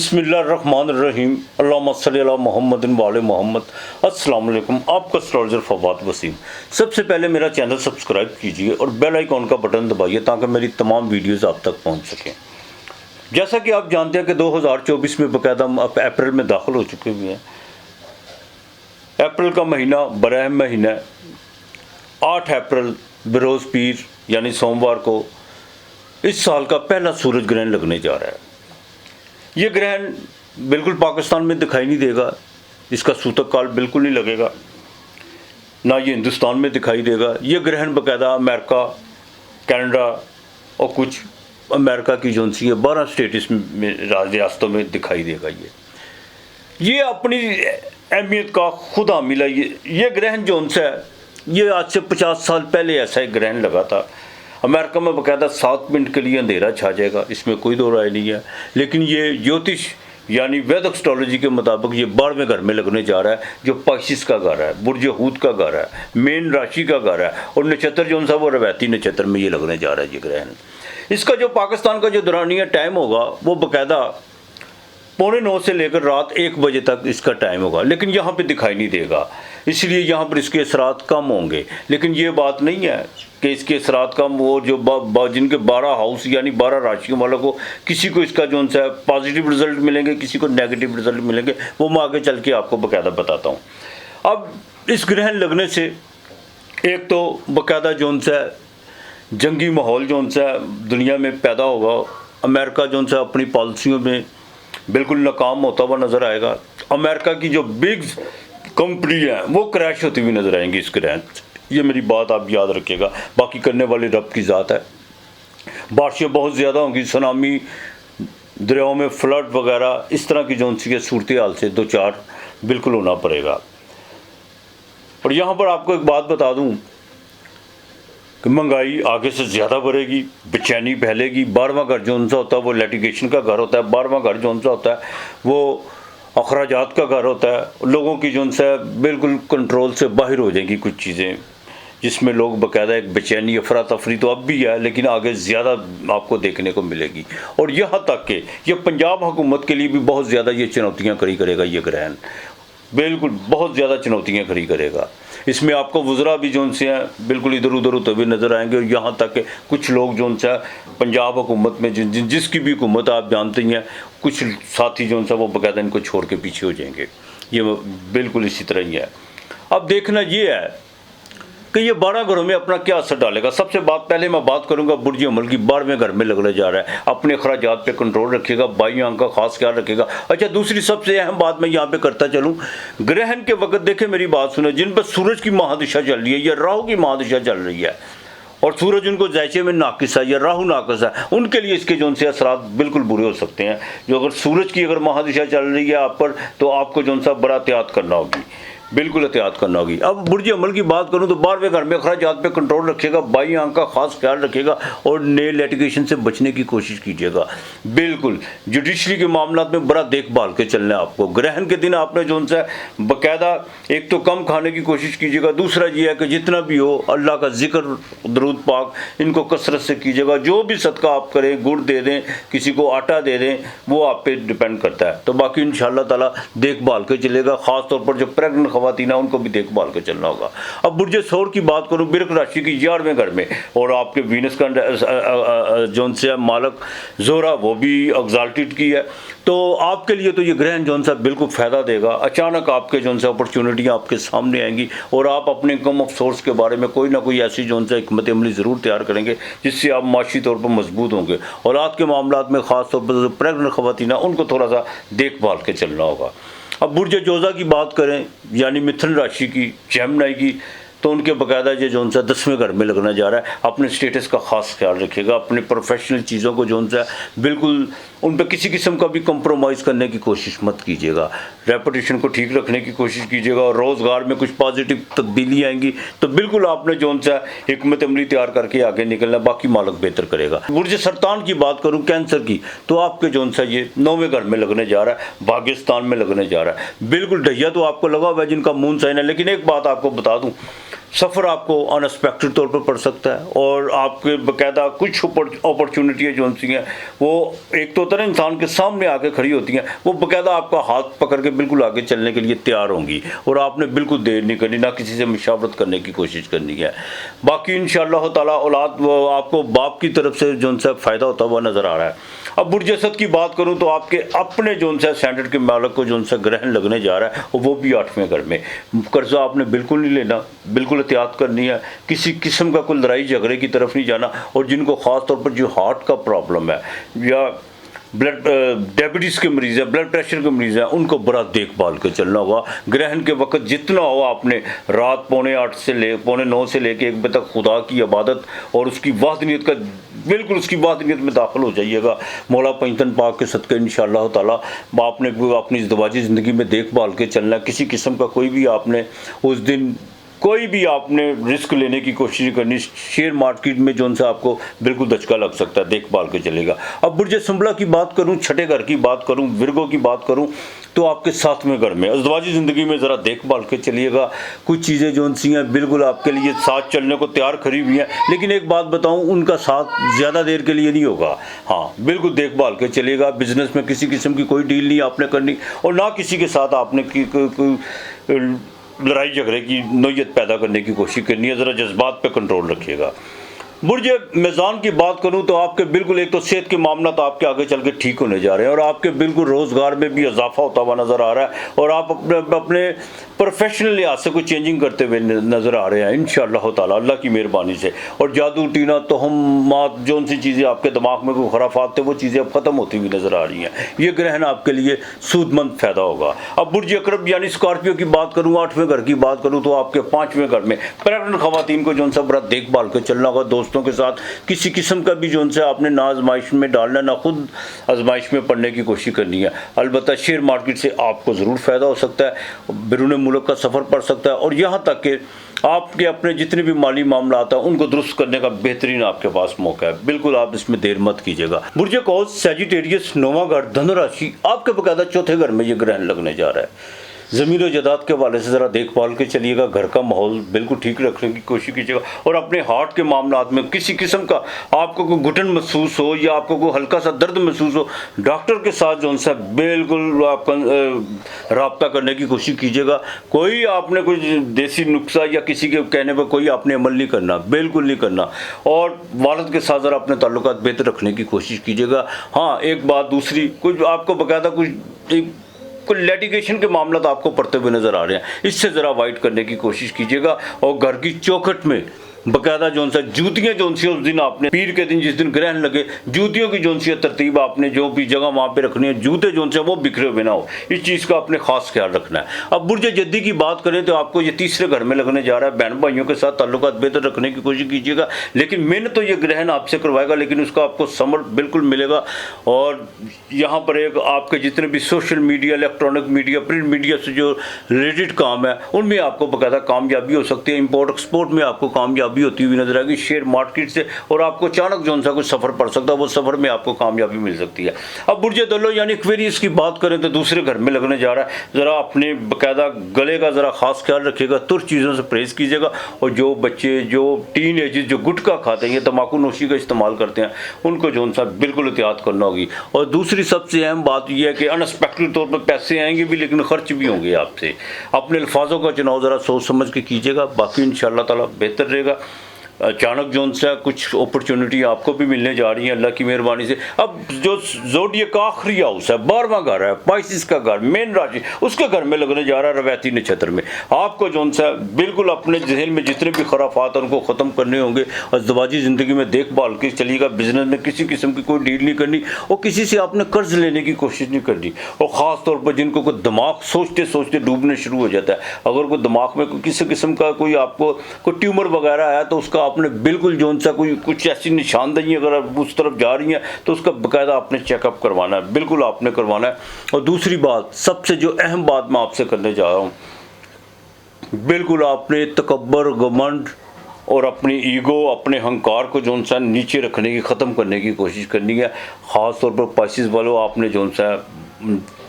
बिस्मिल्लाहिर्रहमानिर्रहीम अल्लाहुम्मा सल्ली अला मुहम्मदिन व आले मोहम्मद। अस्सलाम वालेकुम, आपका एस्ट्रोलॉजर फवाद वसीम। सबसे पहले मेरा चैनल सब्सक्राइब कीजिए और बेल आइकॉन का बटन दबाइए ताकि मेरी तमाम वीडियोस आप तक पहुंच सकें। जैसा कि आप जानते हैं कि 2024 में बाकायदा हम अब अप्रैल में दाखिल हो चुके हुए हैं। अप्रैल का महीना बरहम महीना 8 अप्रैल बरोज़ पीर यानी सोमवार को इस साल का पहला सूरज ग्रहण लगने जा रहा है। ये ग्रहण बिल्कुल पाकिस्तान में दिखाई नहीं देगा, इसका सूतक काल बिल्कुल नहीं लगेगा, ना ये हिंदुस्तान में दिखाई देगा। ये ग्रहण बाकायदा अमेरिका, कनाडा और कुछ अमेरिका की जो सी 12 स्टेट्स में रियासतों में दिखाई देगा। ये अपनी अहमियत का खुद हामिल है। ये ग्रहण जो सा है ये आज से 50 साल पहले ऐसा एक ग्रहण लगा था। अमेरिका में बाकायदा 7 मिनट के लिए अंधेरा छा जाएगा, इसमें कोई दो राय नहीं है। लेकिन ये ज्योतिष यानी वैदिक एस्ट्रोलॉजी के मुताबिक ये 12वें घर में लगने जा रहा है, जो पाइसिस का घर है, बुर्ज हूत का घर है, मेन राशि का घर है और नक्षत्र जो सा वो रवैती नक्षत्र में ये लगने जा रहा है ये ग्रहण। इसका जो पाकिस्तान का जो दौरानिया टाइम होगा वो बाकायदा 8:45 से लेकर रात 1 बजे तक इसका टाइम होगा, लेकिन यहाँ पे दिखाई नहीं देगा, इसलिए यहाँ पर इसके असरात कम होंगे। लेकिन ये बात नहीं है कि इसके असरात कम वो जो जिनके 12 हाउस यानी 12 राशियों वालों को किसी को इसका जो सा पॉजिटिव रिजल्ट मिलेंगे, किसी को नेगेटिव रिजल्ट मिलेंगे, वो मैं आगे चल के आपको बाकायदा बताता हूँ। अब इस ग्रहण लगने से एक तो बाकायदा जो सा जंगी माहौल जो सा दुनिया में पैदा होगा। अमेरिका जो सा अपनी पॉलिसियों में बिल्कुल नाकाम होता हुआ नज़र आएगा। अमेरिका की जो बिग कंपनी है वो क्रैश होती हुई नज़र आएंगी इस ग्रहण। ये मेरी बात आप याद रखिएगा, बाकी करने वाली रब की ज़ात है। बारिशें बहुत ज़्यादा होंगी, सुनामी, दरियाओं में फ्लड वगैरह इस तरह की जो सी सूरत हाल से 2-4 बिल्कुल होना पड़ेगा। और यहाँ पर आपको एक बात बता दूँ कि महंगाई आगे से ज़्यादा बढ़ेगी, बेचैनी फैलेगी। 12वां घर जो सा होता है वो लिटिगेशन का घर होता है, 12वां घर जो सा होता है वो अखराजात का घर होता है। लोगों की जो सा बिल्कुल कंट्रोल से बाहर हो जाएंगी कुछ चीज़ें, जिसमें लोग बाकायदा एक बेचैनी अफरा तफरी तो अब भी है, लेकिन आगे ज़्यादा आपको देखने को मिलेगी। और यहाँ तक कि ये पंजाब हुकूमत के लिए भी बहुत ज़्यादा ये चुनौतियाँ खड़ी करेगा ये ग्रहण, बिल्कुल बहुत ज़्यादा चुनौतियाँ खड़ी करेगा। इसमें आपको वज़रा भी जो से हैं बिल्कुल इधर उधर होते हुए नज़र आएंगे। और यहाँ तक कि कुछ लोग जो सा पंजाब हुकूमत में जिसकी भी हुकूमत आप जानते ही हैं, कुछ साथी जो सा वो बाकायदा इनको छोड़ के पीछे हो जाएंगे। ये बिल्कुल इसी तरह ही है। अब देखना ये है कि ये 12 घरों में अपना क्या असर डालेगा। सबसे पहले मैं बात करूंगा बुर्ज अमल की। 12वें घर में लगने जा रहा है, अपने अखराजात पे कंट्रोल रखिएगा, बाई आंख का खास ख्याल रखिएगा। अच्छा, दूसरी सबसे अहम बात मैं यहाँ पे करता चलूँ, ग्रहण के वक्त देखे मेरी बात सुने, जिन पर सूरज की महादिशा चल रही है या राहु की महादिशा चल रही है और सूरज उनको जैसे में नाकिस है या राहु नाकिस है, उनके लिए इसके जो से असरात बिल्कुल बुरे हो सकते हैं। जो अगर सूरज की अगर महादिशा चल रही है आप पर, तो आपको जो सा बड़ा एहतियात करना होगी, बिल्कुल एहतियात करना होगी। अब बुर्ज अमल की बात करूं तो 12वें घर में अखराजात पे कंट्रोल रखिएगा, बाई आंख का खास ख्याल रखिएगा और नए लिटिगेशन से बचने की कोशिश कीजिएगा। बिल्कुल जुडिशरी के मामला में बड़ा देखभाल के चलना है आपको। ग्रहण के दिन आपने जो सा बाकायदा एक तो कम खाने की कोशिश कीजिएगा, दूसरा ये है कि जितना भी हो अल्लाह का जिक्र, दरूद पाक इनको कसरत से कीजिएगा। जो भी सदका आप करें, गुड़ दे दें, किसी को आटा दे दें, वो आप पे डिपेंड करता है। तो बाकी इंशाअल्लाह ताला देखभाल के चलेगा। ख़ास तौर पर जो प्रेगनेंट खवातीन उनको भी देखभाल के चलना होगा। अब बुर्ज सौर की बात करूं, बिरक राशि की 11वें घर में, और आपके वीनस का जोन से मालक जोरा वो भी एग्जाल्टेड की है, तो आपके लिए तो ये ग्रहण जोन सा बिल्कुल फ़ायदा देगा। अचानक आपके जोन से अपॉर्चुनिटियाँ आपके सामने आएंगी और आप अपने इनकम ऑफ सोर्स के बारे में कोई ना कोई ऐसी जोन सा हिकमत अमली ज़रूर तैयार करेंगे जिससे आप माशी तौर पर मजबूत होंगे। और आपके मामला में ख़ास तौर पर जो प्रेगनेंट खवातीन उनको थोड़ा सा देखभाल के चलना होगा। अब बुर्ज जोज़ा की बात करें यानी मिथुन राशि की, जेमिनी की, तो उनके बाकायदा ये जो सा 10वें घर में लगना जा रहा है। अपने स्टेटस का खास ख्याल रखिएगा, अपने प्रोफेशनल चीज़ों को जो सा बिल्कुल उन पर किसी किस्म का भी कंप्रोमाइज़ करने की कोशिश मत कीजिएगा। रेपुटेशन को ठीक रखने की कोशिश कीजिएगा और रोज़गार में कुछ पॉजिटिव तब्दीली आएंगी तो बिल्कुल आपने जो सा हिकमत अमली तैयार करके आगे निकलना, बाकी मालक बेहतर करेगा। बुर्ज सरतान की बात करूँ कैंसर की, तो आपके जो सा ये 9वें घर में लगने जा रहा है, भाग्यस्थान में लगने जा रहा है। बिल्कुल ढैया तो आपको लगा हुआ है जिनका मून साइन है। लेकिन एक बात आपको बता दूँ सफ़र आपको अनएक्सपेक्टेड तौर पर पड़ सकता है और आपके बाकायदा कुछ अपॉर्चुनिटियाँ जो सी हैं वो एक तो होता है ना इंसान के सामने आके खड़ी होती हैं, वो बाकायदा आपका हाथ पकड़ के बिल्कुल आगे चलने के लिए तैयार होंगी और आपने बिल्कुल देर नहीं करनी, ना किसी से मशावरत करने की कोशिश करनी है। बाकी इंशाअल्लाह ताला औलाद आपको बाप की तरफ से जो सा फ़ायदा होता हुआ नज़र आ रहा है। अब बुर्ज असद की बात करूं तो आपके अपने जो सा स्टैंडर्ड के मालिक को जो सा ग्रहण लगने जा रहा है और वो भी 8वें घर में। कर्जा आपने बिल्कुल नहीं लेना, बिल्कुल एहतियात करनी है, किसी किस्म का कोई लड़ाई झगड़े की तरफ नहीं जाना। और जिनको ख़ास तौर पर जो हार्ट का प्रॉब्लम है या ब्लड डायबिटीज़ के मरीज़ है, ब्लड प्रेशर के मरीज़ हैं, उनको बड़ा देखभाल के चलना होगा। ग्रहण के वक्त जितना हो आपने रात 8:45 से लेकर 1 बजे तक खुदा की इबादत और उसकी वाहदनियत का बिल्कुल उसकी वाहदनियत में दाखिल हो जाइएगा। मौला पंजतन पाक के सदक़े इंशाअल्लाह ताला आपने अपनी इज़्दिवाजी ज़िंदगी में देखभाल के चलना है। किसी किस्म का कोई भी आपने उस दिन कोई भी आपने रिस्क लेने की कोशिश नहीं करनी। शेयर मार्केट में जो उनसे आपको बिल्कुल धचका लग सकता है, देखभाल के चलेगा। अब बुर्ज सुंबला की बात करूं, छठे घर की बात करूं, विर्गो की बात करूं तो आपके 7वें घर में अज़दवाजी ज़िंदगी में ज़रा देखभाल के चलिएगा। कुछ चीज़ें जो उनसी हैं बिल्कुल आपके लिए साथ चलने को तैयार खड़ी हुई हैं, लेकिन एक बात बताऊं, उनका साथ ज़्यादा देर के लिए नहीं होगा। हाँ, बिल्कुल देखभाल के चलिएगा। बिज़नेस में किसी किस्म की कोई डील नहीं आपने करनी और ना किसी के साथ आपने लड़ाई झगड़े की नोयत पैदा करने की कोशिश करनी है। ज़रा जज्बात पे कंट्रोल रखिएगा। बुर्ज मेज़ान की बात करूं तो आपके बिल्कुल एक तो सेहत के मामला तो आपके आगे चल के ठीक होने जा रहे हैं और आपके बिल्कुल रोज़गार में भी इजाफा होता हुआ नज़र आ रहा है और आप अपने प्रोफेशनल लिहाज से कुछ चेंजिंग करते हुए नज़र आ रहे हैं इंशाअल्लाह ताला अल्लाह की मेहरबानी से। और जादू टीना तो हम जो सी चीज़ें आपके दिमाग में कोई खराफात थे वो चीज़ें अब ख़त्म होती हुई नज़र आ रही हैं। ये ग्रहण आपके लिए सूदमंद फ़ायदा होगा। अब बुर्ज अकरब यानी स्कॉर्पियो की बात करूँ, 8वें घर की बात करूँ तो आपके 5वें घर में प्रेग्नेंट ख़वातीन को जो सा बड़ा देखभाल के चलना होगा। दोस्तों के साथ किसी किस्म का भी जो उनसे आपने ना आजमाइश में डालना, ना खुद आजमाइश में पढ़ने की कोशिश करनी है। अलबत्ता शेयर मार्केट से आपको ज़रूर फ़ायदा हो सकता है, बैरून मुल्क का सफ़र पड़ सकता है और यहाँ तक कि आपके अपने जितने भी माली मामला आता है उनको दुरुस्त करने का बेहतरीन आपके पास मौका है। बिल्कुल आप इसमें देर मत कीजिएगा। बुर्ज कौस सैजिटेरियस 9वां घर धनु राशि आपके बकायदा 4थे घर में ये ग्रहण लगने जा रहा है। ज़मीन और जायदाद के हवाले से ज़रा देखभाल के चलिएगा। घर का माहौल बिल्कुल ठीक रखने की कोशिश कीजिएगा और अपने हार्ट के मामलात में किसी किस्म का आपको कोई घुटन महसूस हो या आपको कोई हल्का सा दर्द महसूस हो, डॉक्टर के साथ जो सा बिल्कुल आपका रब्ता करने की कोशिश कीजिएगा। कोई आपने कुछ देसी नुस्खा या किसी के कहने पर कोई आपने अमल नहीं करना, बिल्कुल नहीं करना। और वालिद के साथ ज़रा अपने ताल्लुकात बेहतर रखने की कोशिश कीजिएगा। हाँ, एक बात दूसरी, कुछ आपको बाकायदा कुछ लिटिगेशन के मामला तो आपको पड़ते हुए नज़र आ रहे हैं, इससे ज़रा अवॉइड करने की कोशिश कीजिएगा। और घर की चौखट में बाकायदा जो सा जूतियाँ जो सी उस दिन आपने पीर के दिन जिस दिन ग्रहण लगे जूतियों की जो सी तरतीब आपने जो भी जगह वहाँ पे रखनी है, जूते जो से वो बिखरे हुए ना हो, इस चीज़ का आपने खास ख्याल रखना है। अब बुर्ज जद्दी की बात करें तो आपको ये 3रे घर में लगने जा रहा है। बहन भाइयों के साथ ताल्लुकात बेहतर रखने की कोशिश कीजिएगा, लेकिन मेहनत तो ये ग्रहण आपसे करवाएगा, लेकिन उसका आपको समर बिल्कुल मिलेगा। और यहाँ पर एक आपके जितने भी social media, electronic media, print media से जो रिलेटेड काम है उनमें आपको बाकायदा कामयाबी हो सकती है। इंपोर्ट एक्सपोर्ट में आपको कामयाबी होती हुई नजर आएगी शेयर मार्केट से और आपको अचानक जो सा कुछ सफ़र पड़ सकता है वो सफ़र में आपको कामयाबी मिल सकती है। अब बुर्ज दलो यानी एक्वेरियस की बात करें तो 2रे घर में लगने जा रहा है। ज़रा अपने बाकायदा गले का ज़रा खास ख्याल रखिएगा, तुर चीज़ों से परहेज़ कीजिएगा। और जो बच्चे जो टीन एजेस जो गुटखा खाते हैं या तम्बाकू नोशी का इस्तेमाल करते हैं उनको जो सा बिल्कुल एहतियात करना होगी। और दूसरी सबसे अहम बात यह है कि अनएक्सपेक्टेड तौर पर पैसे आएंगे भी लेकिन खर्च भी होंगे आपसे। अपने अल्फाजों का चुनाव ज़रा सोच समझ के कीजिएगा, बाकी इंशाअल्लाह ताला बेहतर रहेगा। अचानक जो सा कुछ अपॉर्चुनिटी आपको भी मिलने जा रही है अल्लाह की मेहरबानी से। अब जो ज़ोडिएक का आखिरी हाउस है, 12वां घर है, पाइसिस का घर, मेन राशि, उसके घर में लगने जा रहा है रवैती नक्षत्र में। आपको जो सा बिल्कुल अपने जहन में जितने भी खराफात हैं उनको ख़त्म करने होंगे और ज़वाजी ज़िंदगी में देखभाल के चलिएगा। बिजनेस में किसी किस्म की कोई डील नहीं करनी और किसी से आपने कर्ज लेने की कोशिश नहीं करनी। और ख़ास तौर पर जिनको कोई दिमाग सोचते सोचते डूबने शुरू हो जाता है, अगर कोई दिमाग में कोई किसी किस्म का कोई आपको कोई ट्यूमर वगैरह है तो उसका आपने बिल्कुल जो सा कोई कुछ ऐसी निशानदेही अगर आप उस तरफ जा रही हैं तो उसका बाकायदा आपने चेकअप करवाना है, बिल्कुल आपने करवाना है। और दूसरी बात, सबसे जो अहम बात मैं आपसे करने जा रहा हूँ, बिल्कुल आपने तकब्बर, घमंड और अपनी ईगो, अपने अहंकार को जो सा नीचे रखने की, ख़त्म करने की कोशिश करनी है। ख़ास तौर पर पाइसिस वालों, आपने जो सा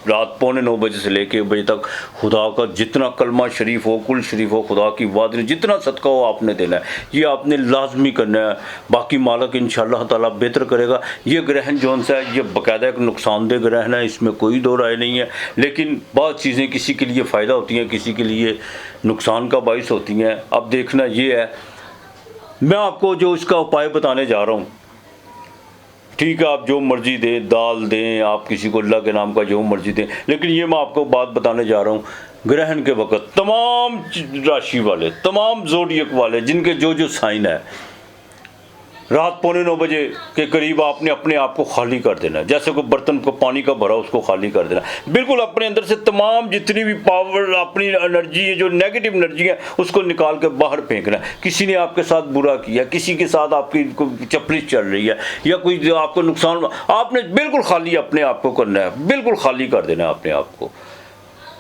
रात 8:45 बजे से लेके 1 बजे तक खुदा का जितना कलमा शरीफ हो, कुल शरीफ हो, खुदा की वादरी जितना सदका हो आपने देना है, ये आपने लाजमी करना है। बाकी मालिक इंशाअल्लाह ताला बेहतर करेगा। ये ग्रहण जौन सा है ये बाकायदा एक नुकसानदेह ग्रहण है, इसमें कोई दो राय नहीं है। लेकिन बहुत चीज़ें किसी के लिए फ़ायदा होती हैं, किसी के लिए नुकसान का बाइस होती हैं। अब देखना ये है, मैं आपको जो इसका उपाय बताने जा रहा हूँ, ठीक है, आप जो मर्जी दें, दाल दें, आप किसी को अल्लाह के नाम का जो मर्जी दें, लेकिन ये मैं आपको बात बताने जा रहा हूँ, ग्रहण के वक्त तमाम राशि वाले, तमाम ज़ोडियक वाले जिनके जो जो साइन है, रात 8:45 बजे के करीब आपने अपने आप को खाली कर देना है। जैसे कोई बर्तन को पानी का भरा उसको खाली कर देना, बिल्कुल अपने अंदर से तमाम जितनी भी पावर, अपनी एनर्जी है, जो नेगेटिव एनर्जी है, उसको निकाल के बाहर फेंकना है। किसी ने आपके साथ बुरा किया, किसी के साथ आपकी चपलिश चल रही है या कोई जो आपको नुकसान, आपने बिल्कुल खाली अपने आप को करना है, बिल्कुल खाली कर देना है अपने आप को।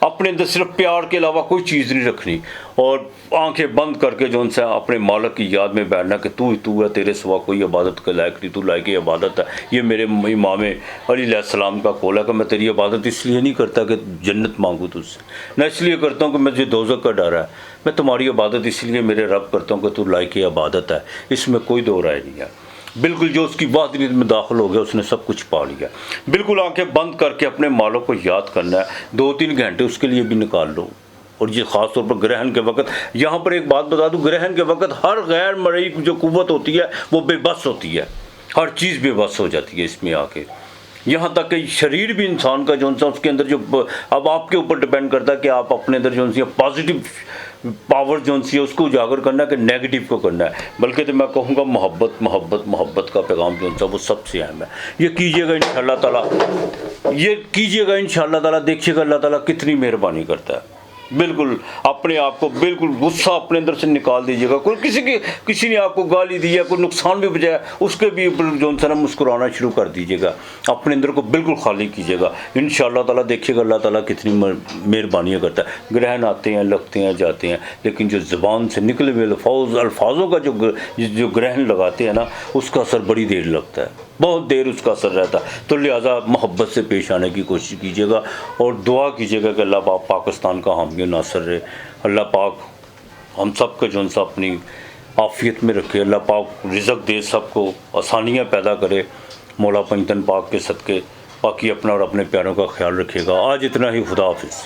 अपने अंदर सिर्फ प्यार के अलावा कोई चीज़ नहीं रखनी और आंखें बंद करके जो उनसे अपने मालिक की याद में बैठना कि तू ही तू है, तेरे सिवा कोई इबादत के लायक नहीं, तू लायक इबादत है। ये मेरे इमाम अली अलैहिस्सलाम का कौल है कि मैं तेरी इबादत इसलिए नहीं करता कि जन्नत मांगूँ तुझसे, मैं इसलिए करता हूँ कि मुझे दोज़ख का डर है। मैं तुम्हारी इबादत इसलिए मेरे रब करता हूँ कि तू लायक इबादत है। इसमें कोई दो राय नहीं है। बिल्कुल जो उसकी वादनीत में दाखिल हो गया उसने सब कुछ पा लिया। बिल्कुल आंखें बंद करके अपने मालों को याद करना है, 2-3 घंटे उसके लिए भी निकाल लो। और ये ख़ास तौर पर ग्रहण के वक्त, यहाँ पर एक बात बता दूँ, ग्रहण के वक्त हर गैर मरई जो कुव्वत होती है वो बेबस होती है, हर चीज़ बेबस हो जाती है इसमें आके। यहाँ तक कि शरीर भी इंसान का जो सा उसके अंदर जो, अब आपके ऊपर डिपेंड करता है कि आप अपने अंदर जो सी पॉजिटिव पावर जो सी है उसको उजागर करना है कि नेगेटिव को करना है। बल्कि तो मैं कहूँगा मोहब्बत मोहब्बत मोहब्बत का पैगाम जो सा वो सबसे अहम है। ये कीजिएगा इंशाअल्लाह ताला, ये कीजिएगा इंशाअल्लाह ताला, देखिएगा अल्लाह ताला कितनी मेहरबानी करता है। बिल्कुल अपने आप को बिल्कुल गुस्सा अपने अंदर से निकाल दीजिएगा। कोई किसी ने आपको गाली दी है, कोई नुकसान भी बजाया, उसके भी जो है ना मुस्कुराना शुरू कर दीजिएगा, अपने अंदर को बिल्कुल खाली कीजिएगा। इंशाअल्लाह ताला देखिएगा अल्लाह ताला कितनी मेहरबानियाँ करता है। ग्रहण आते हैं, लगते हैं, जाते हैं, लेकिन जो ज़बान से निकले हुए अल्फाजों का जो ग्रहण लगाते हैं ना, उसका असर बड़ी देर लगता है, बहुत देर उसका असर रहता है। तो लिहाजा मोहब्बत से पेश आने की कोशिश कीजिएगा और दुआ कीजिएगा कि अल्लाह पाक पाकिस्तान का हामी नासर रहे। अल्लाह पाक हम सब के जो सा अपनी आफियत में रखे, अल्लाह पाक रिज़्क़ दे, सबको आसानियाँ पैदा करे मौला पंजतन पाक के सदक़े। बाकी अपना और अपने प्यारों का ख्याल रखिएगा। आज इतना ही, खुदा हाफिज़।